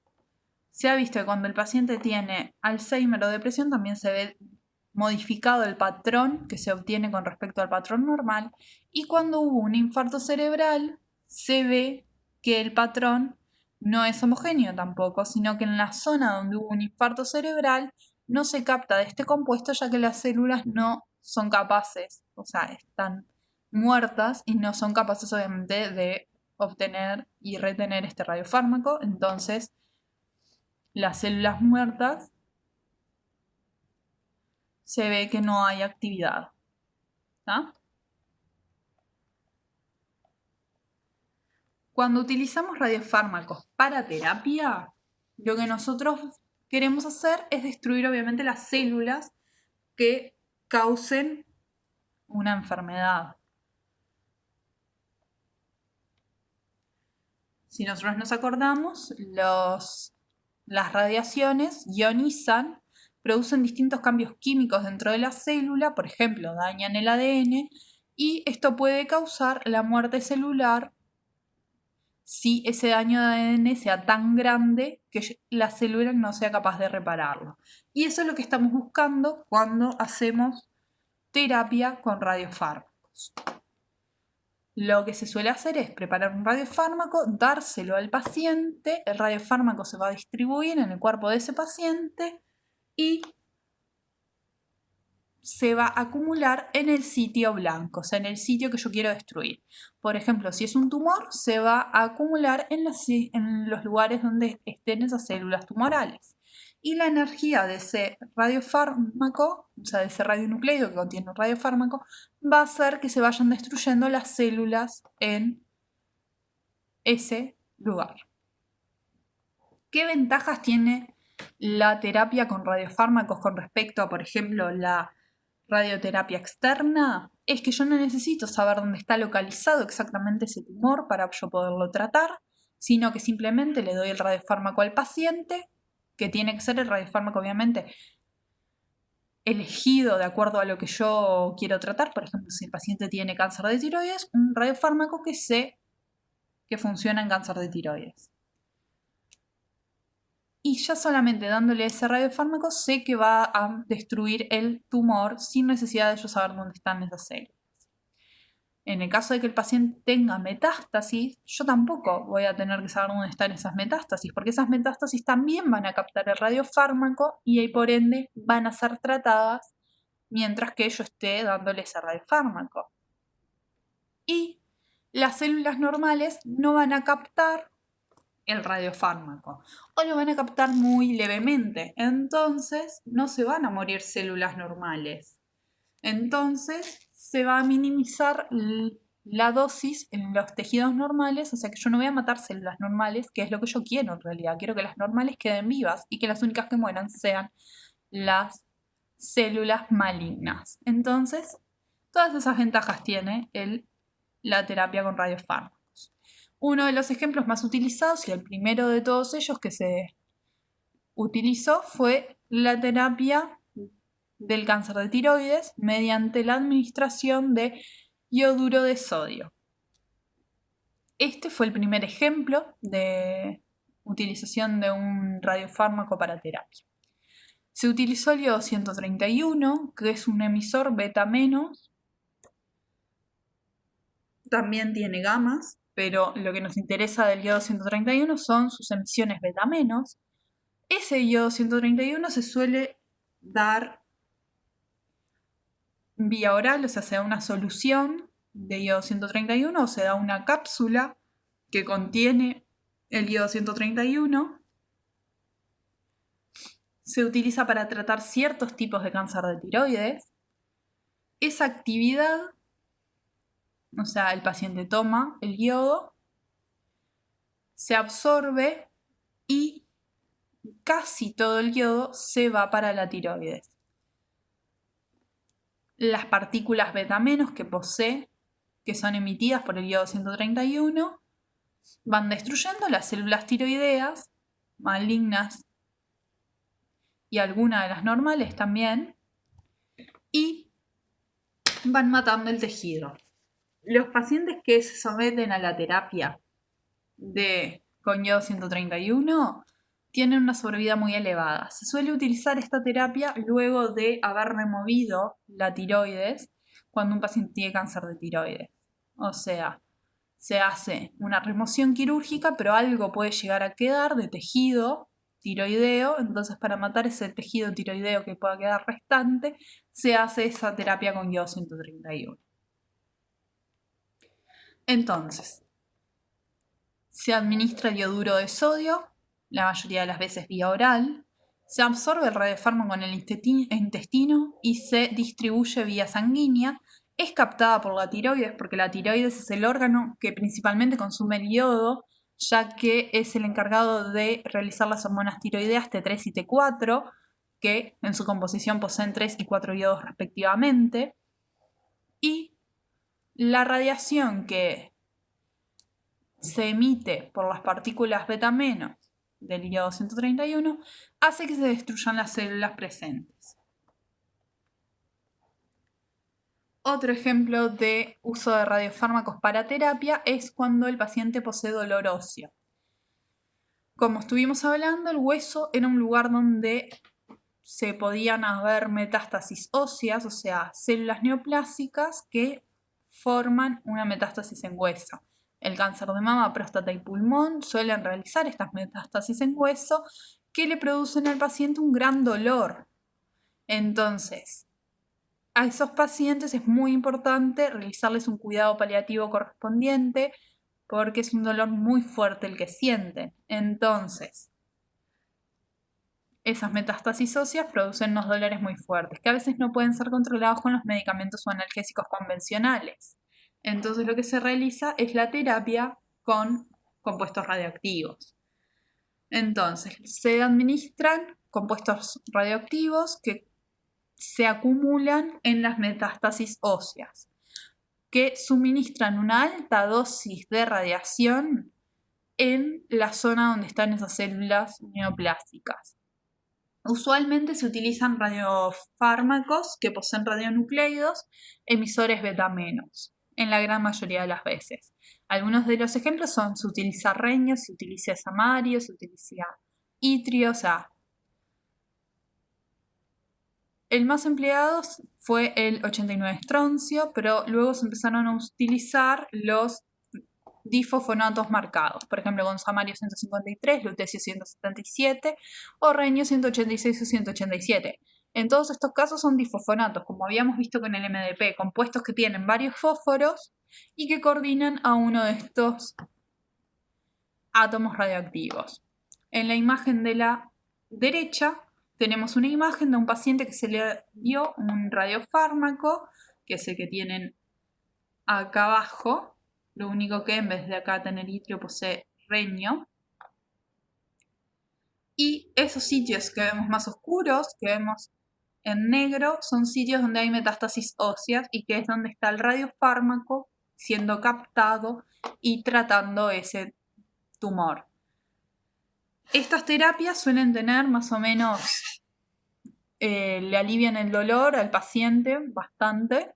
Se ha visto que cuando el paciente tiene Alzheimer o depresión también se ve modificado el patrón que se obtiene con respecto al patrón normal, y cuando hubo un infarto cerebral se ve que el patrón no es homogéneo tampoco, sino que en la zona donde hubo un infarto cerebral no se capta de este compuesto, ya que las células no son capaces, o sea, están muertas y no son capaces obviamente de obtener y retener este radiofármaco. Entonces las células muertas se ve que no hay actividad. ¿Tá? Cuando utilizamos radiofármacos para terapia, lo que nosotros queremos hacer es destruir obviamente las células que causen una enfermedad. Si nosotros nos acordamos, las radiaciones ionizan, producen distintos cambios químicos dentro de la célula, por ejemplo, dañan el ADN, y esto puede causar la muerte celular si ese daño de ADN sea tan grande que la célula no sea capaz de repararlo. Y eso es lo que estamos buscando cuando hacemos terapia con radiofármacos. Lo que se suele hacer es preparar un radiofármaco, dárselo al paciente, el radiofármaco se va a distribuir en el cuerpo de ese paciente y se va a acumular en el sitio blanco, o sea, en el sitio que yo quiero destruir. Por ejemplo, si es un tumor, se va a acumular en los lugares donde estén esas células tumorales. Y la energía de ese radiofármaco, o sea, de ese radionucleido que contiene un radiofármaco, va a hacer que se vayan destruyendo las células en ese lugar. ¿Qué ventajas tiene la terapia con radiofármacos con respecto a, por ejemplo, la radioterapia externa? Es que yo no necesito saber dónde está localizado exactamente ese tumor para yo poderlo tratar, sino que simplemente le doy el radiofármaco al paciente, que tiene que ser el radiofármaco obviamente elegido de acuerdo a lo que yo quiero tratar. Por ejemplo, si el paciente tiene cáncer de tiroides, un radiofármaco que sé que funciona en cáncer de tiroides. Y ya solamente dándole ese radiofármaco sé que va a destruir el tumor sin necesidad de yo saber dónde están esas células. En el caso de que el paciente tenga metástasis, yo tampoco voy a tener que saber dónde están esas metástasis, porque esas metástasis también van a captar el radiofármaco y por ende van a ser tratadas mientras que yo esté dándole ese radiofármaco. Y las células normales no van a captar el radiofármaco o lo van a captar muy levemente, entonces no se van a morir células normales. Entonces se va a minimizar la dosis en los tejidos normales, o sea que yo no voy a matar células normales, que es lo que yo quiero en realidad. Quiero que las normales queden vivas y que las únicas que mueran sean las células malignas. Entonces, todas esas ventajas tiene la terapia con radiofármacos. Uno de los ejemplos más utilizados y el primero de todos ellos que se utilizó fue la terapia del cáncer de tiroides mediante la administración de iodo de sodio. Este fue el primer ejemplo de utilización de un radiofármaco para terapia. Se utilizó el iodo 131, que es un emisor beta menos. También tiene gamas, pero lo que nos interesa del iodo 131 son sus emisiones beta menos. Ese iodo 131 se suele dar vía oral, o sea, se da una solución de iodo 131 o se da una cápsula que contiene el iodo 131. Se utiliza para tratar ciertos tipos de cáncer de tiroides. Esa actividad, o sea, el paciente toma el iodo, se absorbe y casi todo el iodo se va para la tiroides. Las partículas beta menos que posee, que son emitidas por el iodo 131, van destruyendo las células tiroideas malignas y algunas de las normales también, y van matando el tejido. Los pacientes que se someten a la terapia con iodo 131 tienen una sobrevida muy elevada. Se suele utilizar esta terapia luego de haber removido la tiroides cuando un paciente tiene cáncer de tiroides. O sea, se hace una remoción quirúrgica, pero algo puede llegar a quedar de tejido tiroideo, entonces para matar ese tejido tiroideo que pueda quedar restante, se hace esa terapia con iodo 131. Entonces, se administra el iodo de sodio, la mayoría de las veces vía oral, se absorbe el radiofármaco en el intestino y se distribuye vía sanguínea. Es captada por la tiroides porque la tiroides es el órgano que principalmente consume el yodo, ya que es el encargado de realizar las hormonas tiroideas T3 y T4, que en su composición poseen 3 y 4 iodos respectivamente. Y la radiación que se emite por las partículas beta menos del iodo 131 hace que se destruyan las células presentes. Otro ejemplo de uso de radiofármacos para terapia es cuando el paciente posee dolor óseo. Como estuvimos hablando, el hueso era un lugar donde se podían haber metástasis óseas, o sea, células neoplásicas que forman una metástasis en hueso. El cáncer de mama, próstata y pulmón suelen realizar estas metástasis en hueso que le producen al paciente un gran dolor. Entonces, a esos pacientes es muy importante realizarles un cuidado paliativo correspondiente porque es un dolor muy fuerte el que sienten. Entonces, esas metástasis óseas producen unos dolores muy fuertes que a veces no pueden ser controlados con los medicamentos o analgésicos convencionales. Entonces lo que se realiza es la terapia con compuestos radioactivos. Entonces se administran compuestos radioactivos que se acumulan en las metástasis óseas, que suministran una alta dosis de radiación en la zona donde están esas células neoplásicas. Usualmente se utilizan radiofármacos que poseen radionucleidos emisores beta menos, en la gran mayoría de las veces. Algunos de los ejemplos son: se utiliza reño, se utiliza samario, se utiliza itrio, o sea, el más empleado fue el 89 estroncio, pero luego se empezaron a utilizar los difosfonatos marcados, por ejemplo con samario 153, lutecio 177 o reño 186 o 187. En todos estos casos son difosfonatos, como habíamos visto con el MDP, compuestos que tienen varios fósforos y que coordinan a uno de estos átomos radioactivos. En la imagen de la derecha tenemos una imagen de un paciente que se le dio un radiofármaco, que es el que tienen acá abajo. Lo único que en vez de acá tener itrio posee reño. Y esos sitios que vemos más oscuros, que vemos en negro, son sitios donde hay metástasis óseas y que es donde está el radiofármaco siendo captado y tratando ese tumor. Estas terapias suelen tener más o menos, le alivian el dolor al paciente bastante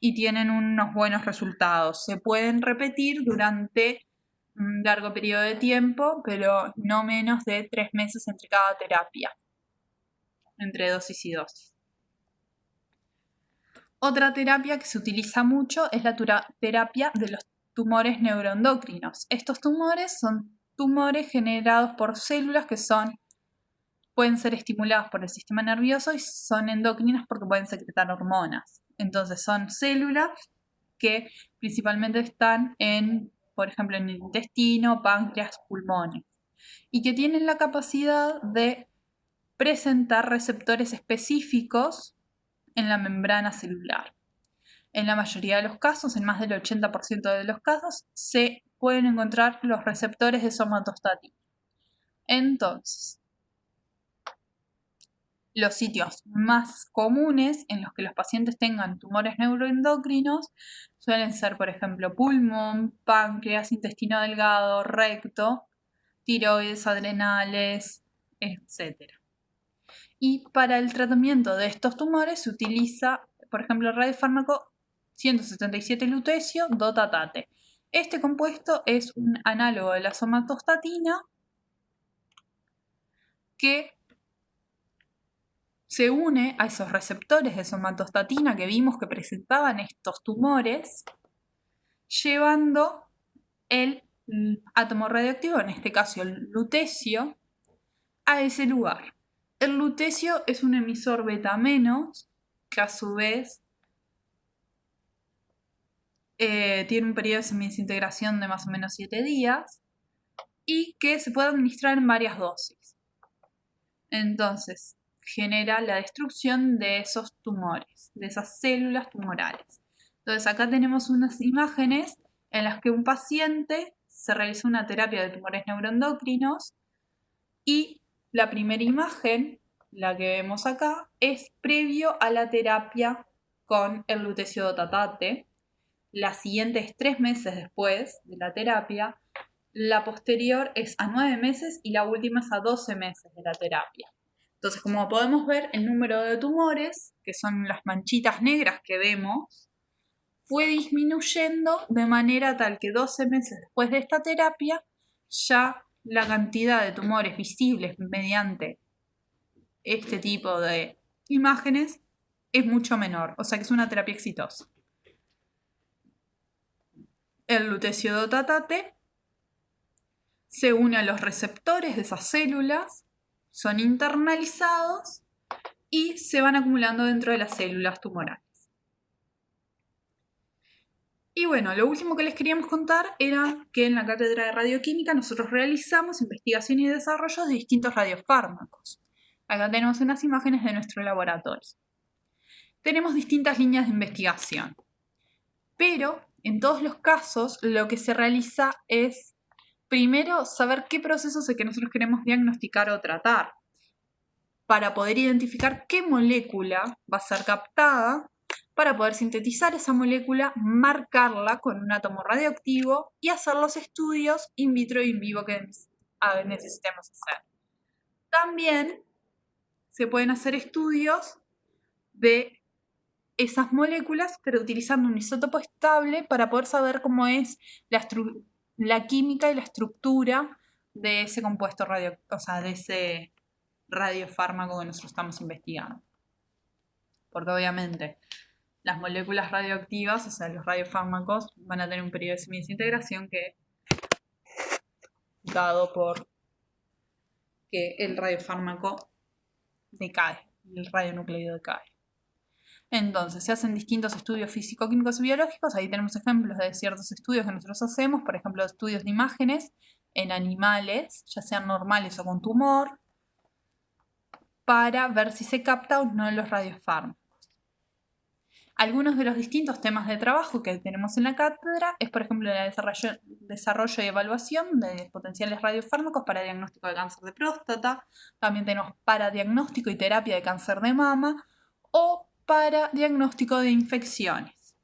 y tienen unos buenos resultados. Se pueden repetir durante un largo periodo de tiempo, pero no menos de 3 meses entre cada terapia, entre dosis y dosis. Otra terapia que se utiliza mucho es la terapia de los tumores neuroendocrinos. Estos tumores son tumores generados por células que pueden ser estimuladas por el sistema nervioso y son endocrinas porque pueden secretar hormonas. Entonces son células que principalmente están por ejemplo, en el intestino, páncreas, pulmones, y que tienen la capacidad de presentar receptores específicos en la membrana celular. En la mayoría de los casos, en más del 80% de los casos, se pueden encontrar los receptores de somatostatina. Entonces, los sitios más comunes en los que los pacientes tengan tumores neuroendocrinos suelen ser, por ejemplo, pulmón, páncreas, intestino delgado, recto, tiroides, adrenales, etc. Y para el tratamiento de estos tumores se utiliza, por ejemplo, el radiofármaco 177 lutecio dotatate. Este compuesto es un análogo de la somatostatina que se une a esos receptores de somatostatina que vimos que presentaban estos tumores, llevando el átomo radioactivo, en este caso el lutecio, a ese lugar. El lutecio es un emisor beta menos, que a su vez tiene un periodo de semidesintegración de más o menos 7 días y que se puede administrar en varias dosis. Entonces, genera la destrucción de esos tumores, de esas células tumorales. Entonces, acá tenemos unas imágenes en las que un paciente se realizó una terapia de tumores neuroendocrinos y la primera imagen, la que vemos acá, es previo a la terapia con el lutecio dotatate. La siguiente es 3 meses después de la terapia. La posterior es a 9 meses y la última es a 12 meses de la terapia. Entonces, como podemos ver, el número de tumores, que son las manchitas negras que vemos, fue disminuyendo de manera tal que 12 meses después de esta terapia, ya la cantidad de tumores visibles mediante este tipo de imágenes es mucho menor, o sea que es una terapia exitosa. El lutecio dotatate se une a los receptores de esas células, son internalizados y se van acumulando dentro de las células tumorales. Y bueno, lo último que les queríamos contar era que en la cátedra de radioquímica nosotros realizamos investigación y desarrollo de distintos radiofármacos. Acá tenemos unas imágenes de nuestro laboratorio. Tenemos distintas líneas de investigación, pero en todos los casos lo que se realiza es primero saber qué procesos es que nosotros queremos diagnosticar o tratar, para poder identificar qué molécula va a ser captada, para poder sintetizar esa molécula, marcarla con un átomo radioactivo y hacer los estudios in vitro y in vivo que necesitemos hacer. También se pueden hacer estudios de esas moléculas, pero utilizando un isótopo estable para poder saber cómo es la química y la estructura de ese compuesto de ese radiofármaco que nosotros estamos investigando. Porque obviamente las moléculas radioactivas, o sea, los radiofármacos, van a tener un periodo de semidesintegración que dado por que el radiofármaco decae, el radionucleido decae. Entonces, se hacen distintos estudios físico-químicos y biológicos. Ahí tenemos ejemplos de ciertos estudios que nosotros hacemos, por ejemplo, estudios de imágenes en animales, ya sean normales o con tumor, para ver si se capta o no los radiofármacos. Algunos de los distintos temas de trabajo que tenemos en la cátedra es, por ejemplo, el desarrollo y evaluación de potenciales radiofármacos para diagnóstico de cáncer de próstata. También tenemos para diagnóstico y terapia de cáncer de mama o para diagnóstico de infecciones.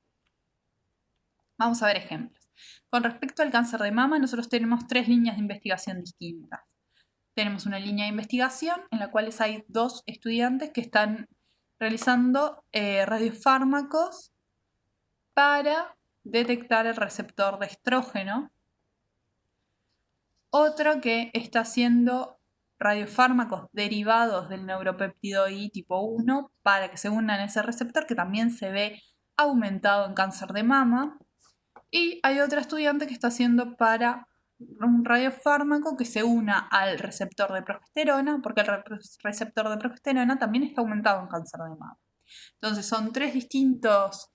Vamos a ver ejemplos. Con respecto al cáncer de mama, nosotros tenemos 3 líneas de investigación distintas. Tenemos una línea de investigación en la cual hay 2 estudiantes que están realizando radiofármacos para detectar el receptor de estrógeno. Otro que está haciendo radiofármacos derivados del neuropéptido I tipo 1 para que se unan a ese receptor que también se ve aumentado en cáncer de mama. Y hay otra estudiante que está haciendo para un radiofármaco que se una al receptor de progesterona, porque el receptor de progesterona también está aumentado en cáncer de mama. Entonces son 3 distintas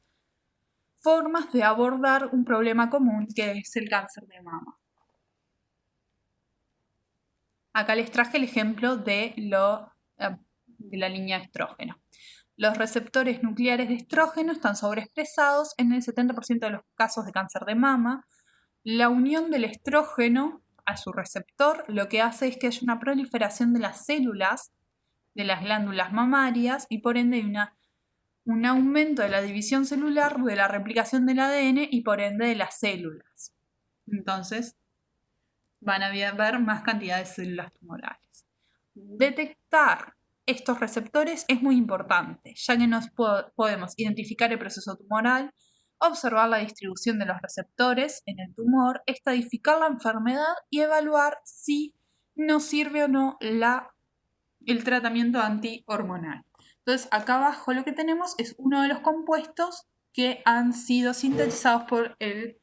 formas de abordar un problema común que es el cáncer de mama. Acá les traje el ejemplo de la línea de estrógeno. Los receptores nucleares de estrógeno están sobreexpresados en el 70% de los casos de cáncer de mama. La unión del estrógeno a su receptor lo que hace es que haya una proliferación de las células de las glándulas mamarias y por ende hay un aumento de la división celular, de la replicación del ADN y por ende de las células. Entonces van a haber más cantidad de células tumorales. Detectar estos receptores es muy importante, ya que nos podemos identificar el proceso tumoral, observar la distribución de los receptores en el tumor, estadificar la enfermedad y evaluar si nos sirve o no el tratamiento antihormonal. Entonces, acá abajo lo que tenemos es uno de los compuestos que han sido sintetizados por el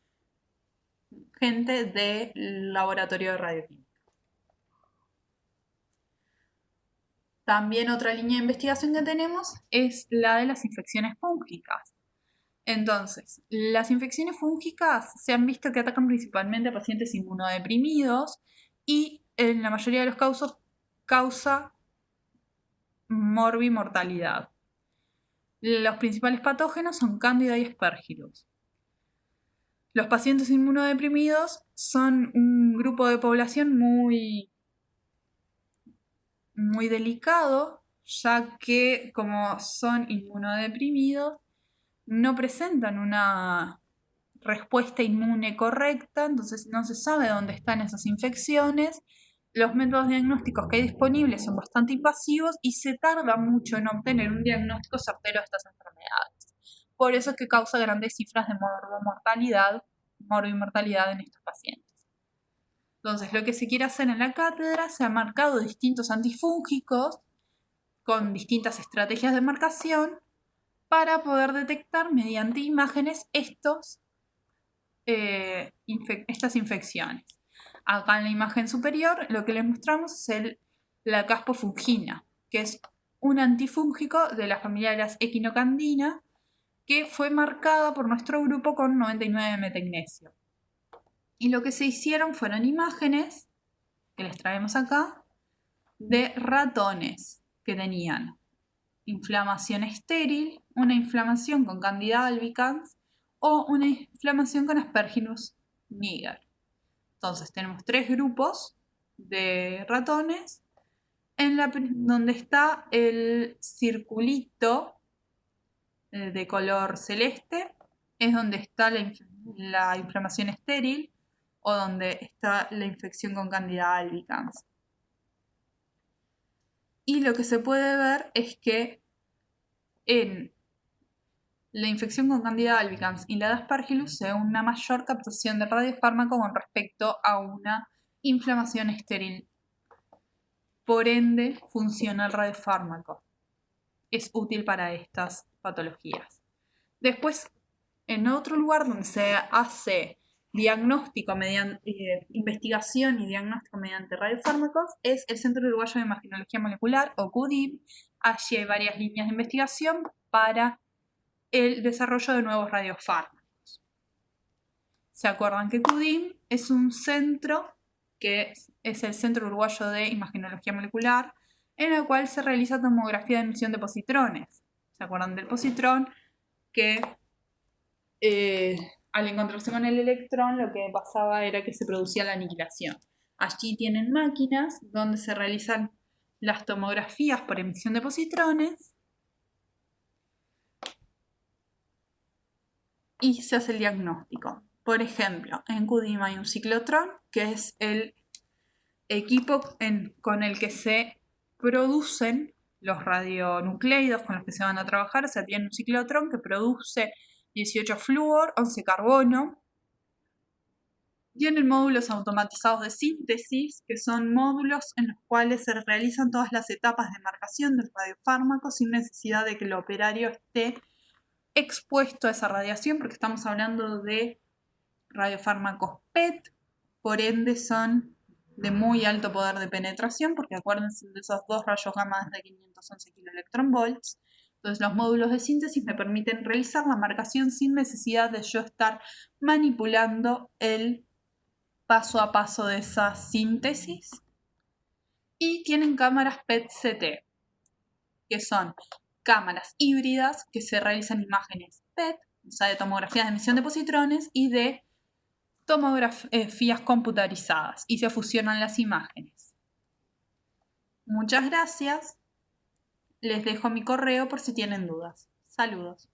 gente del laboratorio de radioquímica. También otra línea de investigación que tenemos es la de las infecciones fúngicas. Entonces, las infecciones fúngicas se han visto que atacan principalmente a pacientes inmunodeprimidos y en la mayoría de los casos causa morbimortalidad. Los principales patógenos son Cándida y Aspergillus. Los pacientes inmunodeprimidos son un grupo de población muy delicado, ya que como son inmunodeprimidos, no presentan una respuesta inmune correcta, entonces no se sabe dónde están esas infecciones. Los métodos diagnósticos que hay disponibles son bastante invasivos y se tarda mucho en obtener un diagnóstico certero de estas enfermedades. Por eso es que causa grandes cifras de morbimortalidad en estos pacientes. Entonces, lo que se quiere hacer en la cátedra, se han marcado distintos antifúngicos con distintas estrategias de marcación para poder detectar mediante imágenes estas infecciones. Acá en la imagen superior lo que les mostramos es la caspofungina, que es un antifúngico de la familia de las equinocandina que fue marcada por nuestro grupo con 99 de metagnesio. Y lo que se hicieron fueron imágenes, que les traemos acá, de ratones que tenían inflamación estéril, una inflamación con Candida albicans o una inflamación con Aspergillus niger. Entonces tenemos 3 grupos de ratones donde está el circulito de color celeste, es donde está la inflamación estéril o donde está la infección con Candida albicans. Y lo que se puede ver es que en la infección con Candida albicans y la de Aspergillus se ve una mayor captación de radiofármaco con respecto a una inflamación estéril. Por ende, funciona el radiofármaco. Es útil para estas patologías. Después, en otro lugar donde se hace diagnóstico mediante investigación y diagnóstico mediante radiofármacos es el Centro Uruguayo de Imagenología Molecular o CUDIM. Allí hay varias líneas de investigación para el desarrollo de nuevos radiofármacos. ¿Se acuerdan que CUDIM es un centro que es el Centro Uruguayo de Imagenología Molecular, en el cual se realiza tomografía de emisión de positrones? ¿Se acuerdan del positrón? Que al encontrarse con el electrón lo que pasaba era que se producía la aniquilación. Allí tienen máquinas donde se realizan las tomografías por emisión de positrones y se hace el diagnóstico. Por ejemplo, en QDIM hay un ciclotrón, que es el equipo con el que se producen los radionucleidos con los que se van a trabajar. O sea, tiene un ciclotrón que produce 18 flúor, 11 carbono. Tienen módulos automatizados de síntesis, que son módulos en los cuales se realizan todas las etapas de marcación del radiofármaco sin necesidad de que el operario esté expuesto a esa radiación, porque estamos hablando de radiofármacos PET, por ende son de muy alto poder de penetración, porque acuérdense de esos dos rayos gamma de 511 kiloelectronvolts. Entonces los módulos de síntesis me permiten realizar la marcación sin necesidad de yo estar manipulando el paso a paso de esa síntesis. Y tienen cámaras PET-CT, que son cámaras híbridas que se realizan imágenes PET, o sea, de tomografías de emisión de positrones y de tomografías computarizadas, y se fusionan las imágenes. Muchas gracias. Les dejo mi correo por si tienen dudas. Saludos.